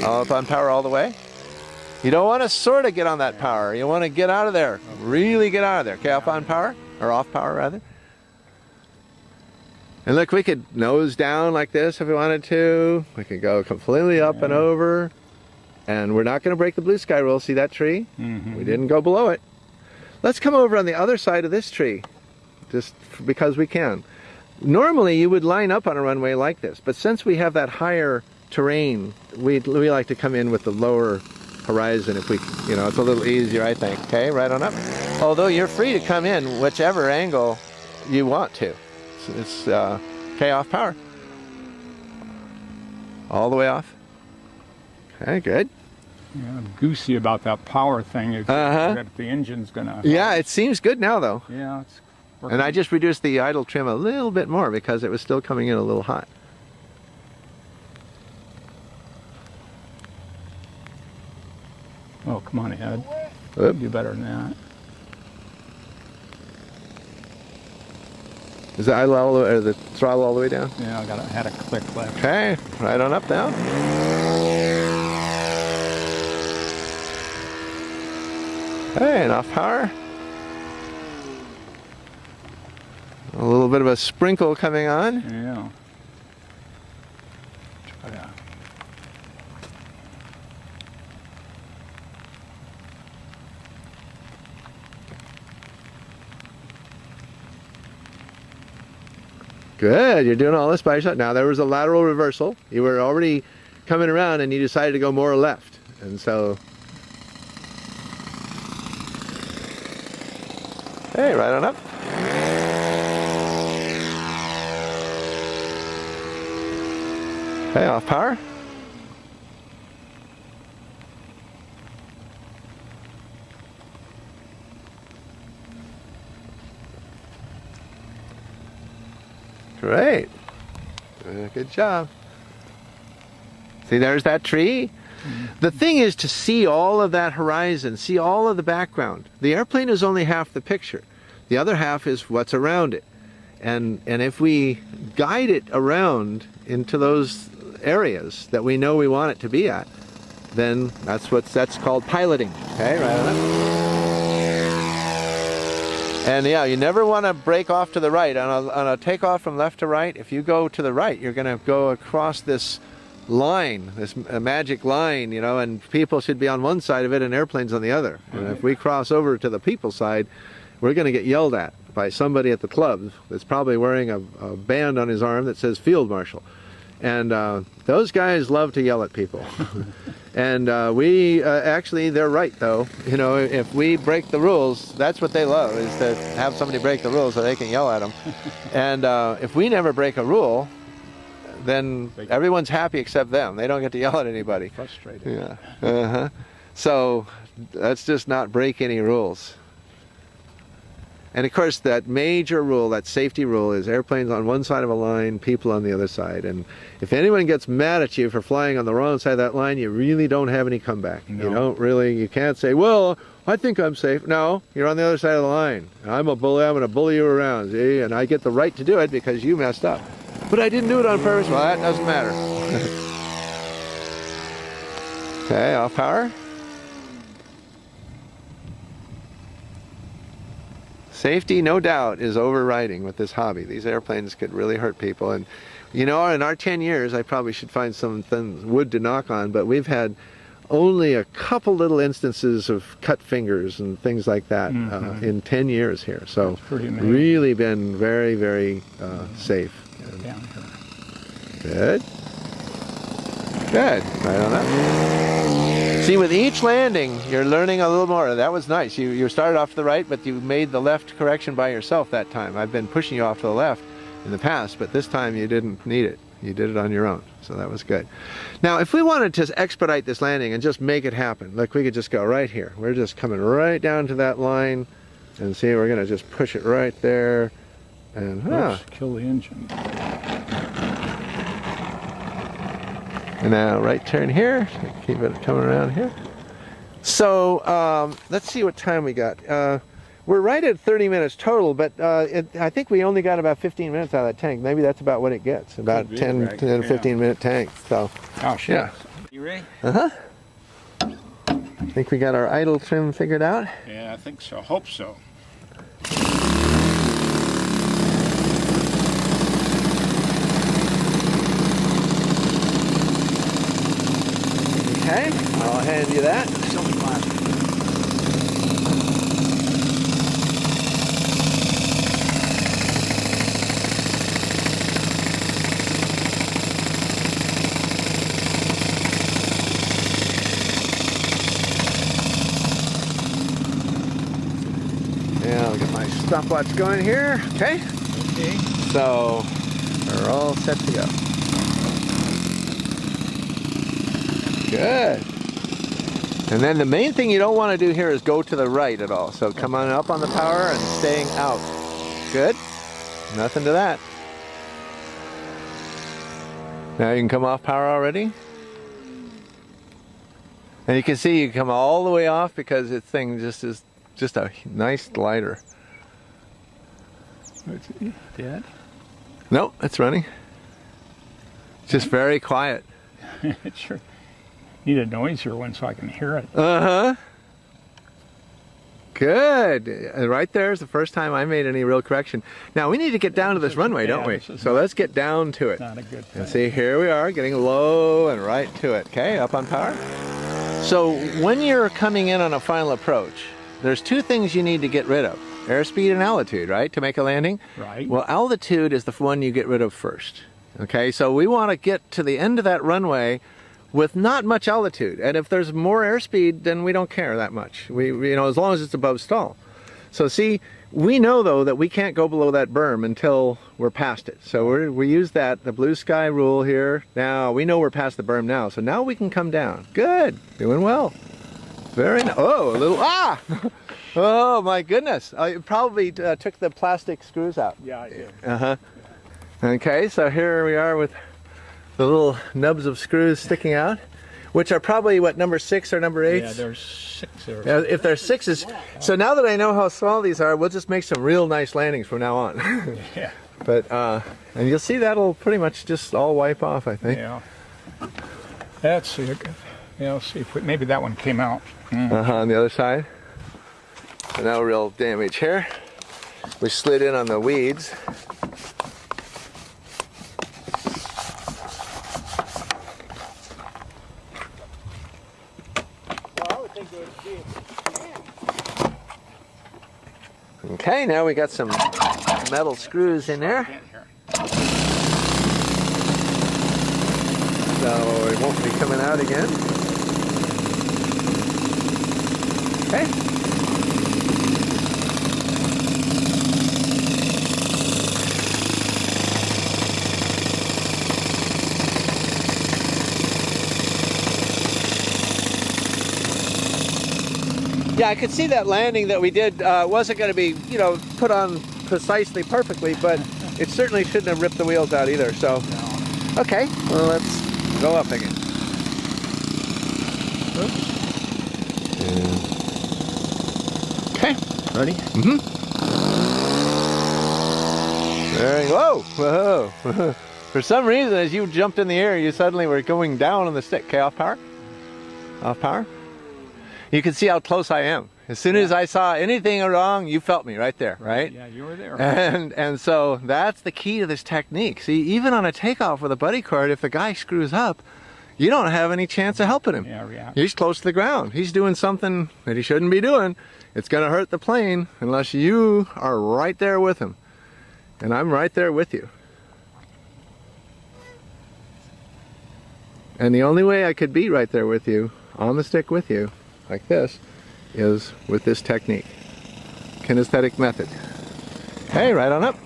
Up on power all the way. You don't want to sort of get on that power. You want to get out of there. Really get out of there. Okay, up on power, or off power rather. And look, we could nose down like this if we wanted to. We could go completely up and over. And we're not going to break the blue sky rule. See that tree? We didn't go below it. Let's come over on the other side of this tree, just because we can. Normally you would line up on a runway like this, but since we have that higher terrain, we like to come in with the lower horizon if we, you know, it's a little easier, I think. Okay, right on up. Although you're free to come in whichever angle you want to. It's okay, off power. All the way off. Okay, good. Yeah, I'm goosey about that power thing. If the engine's gonna. Yeah, it seems good now though. Yeah, it's working. And I just reduced the idle trim a little bit more because it was still coming in a little hot. Oh, come on ahead. Oop. Do better than that. Is the idle all the way, or the throttle all the way down? Yeah, I had a click left. Okay, right on up now. Okay, and off power. A little bit of a sprinkle coming on. Yeah. Try that. Good, you're doing all this by yourself. Now there was a lateral reversal. You were already coming around and you decided to go more left. And so, hey, right on up. Okay, off power. Great. Good job. See, there's that tree. The thing is to see all of that horizon, see all of the background. The airplane is only half the picture. The other half is what's around it. And if we guide it around into those areas that we know we want it to be at, then that's called piloting. Okay, right on that. And yeah, you never want to break off to the right. On a takeoff from left to right, if you go to the right, you're going to go across this line, this magic line, you know, and people should be on one side of it and airplanes on the other. And if we cross over to the people side, we're going to get yelled at by somebody at the club that's probably wearing a band on his arm that says Field Marshal. And those guys love to yell at people. And actually, they're right, though. You know, if we break the rules, that's what they love, is to have somebody break the rules so they can yell at them. And if we never break a rule, then everyone's happy except them. They don't get to yell at anybody. Frustrated. Yeah. So let's just not break any rules. And of course, that major rule, that safety rule, is airplanes on one side of a line, people on the other side. And if anyone gets mad at you for flying on the wrong side of that line, you really don't have any comeback. No. You can't say, well, I think I'm safe. No, you're on the other side of the line. I'm a bully, I'm going to bully you around, see? And I get the right to do it because you messed up. But I didn't do it on purpose. Well, that doesn't matter. Okay, off power. Safety, no doubt, is overriding with this hobby. These airplanes could really hurt people. And, you know, in our 10 years, I probably should find some wood to knock on, but we've had only a couple little instances of cut fingers and things like that in 10 years here. So really been very, very safe. Down here. Good. Good. Right on that. See, with each landing, you're learning a little more. That was nice. You started off to the right, but you made the left correction by yourself that time. I've been pushing you off to the left in the past, but this time you didn't need it. You did it on your own, so that was good. Now, if we wanted to expedite this landing and just make it happen, look, we could just go right here. We're just coming right down to that line, and see, we're going to just push it right there, and oops, kill the engine. And now right turn here, keep it coming around here. So let's see what time we got. We're right at 30 minutes total, but I think we only got about 15 minutes out of that tank. Maybe that's about what it gets, about 10 to 15 minute tank. So, oh, shit. Yeah. You You ready? Uh-huh. I think we got our idle trim figured out. Yeah, I think so. Hope so. Okay, I'll hand you that. Show me mine. Yeah, I'll get my stopwatch going here. Okay. Okay. So we're all set to go. Good. And then the main thing you don't want to do here is go to the right at all. So come on up on the power and staying out. Good. Nothing to that. Now you can come off power already. And you can see you come all the way off because this thing just is just a nice glider. Dead? Nope, it's running. It's just very quiet. It sure need a noisier one so I can hear it. Uh-huh. Good. Right there is the first time I made any real correction. Now we need to get down to this runway, don't we? So let's get down to it. Not a good thing. And see, here we are, getting low and right to it. Okay, up on power. So when you're coming in on a final approach, there's two things you need to get rid of. Airspeed and altitude, right, to make a landing? Right. Well, altitude is the one you get rid of first. Okay, so we want to get to the end of that runway with not much altitude. And if there's more airspeed, then we don't care that much. We you know, as long as it's above stall. So see, we know though that we can't go below that berm until we're past it. So we use that, the blue sky rule here. Now, we know we're past the berm now, so now we can come down. Good, doing well. Very nice. Oh, a little, oh my goodness. I probably took the plastic screws out. Yeah, I did. Uh-huh. Okay, so here we are with the little nubs of screws sticking out, which are probably, what, number 6 or number 8? Yeah, there's 6 there. Yeah, if there's 6s, so now that I know how small these are, we'll just make some real nice landings from now on. Yeah. But, and you'll see that'll pretty much just all wipe off, I think. Yeah. Let's see. Yeah, let's see if maybe that one came out. Uh-huh, on the other side. So no real damage here. We slid in on the weeds. Okay, now we got some metal screws in there, so it won't be coming out again. Okay. Yeah, I could see that landing that we did wasn't going to be, you know, put on precisely perfectly, but it certainly shouldn't have ripped the wheels out either. So, okay, well, let's go up again. Okay, ready? Mm-hmm. There you go. Whoa. For some reason, as you jumped in the air, you suddenly were going down on the stick. Okay, off power. Off power. You can see how close I am. As soon as I saw anything wrong, you felt me right there, right? Yeah, you were there. And so that's the key to this technique. See, even on a takeoff with a buddy cord, if the guy screws up, you don't have any chance of helping him. Yeah. He's close to the ground. He's doing something that he shouldn't be doing. It's going to hurt the plane unless you are right there with him. And I'm right there with you. And the only way I could be right there with you, on the stick with you, like this, is with this technique. Kinesthetic method. Okay, right on up.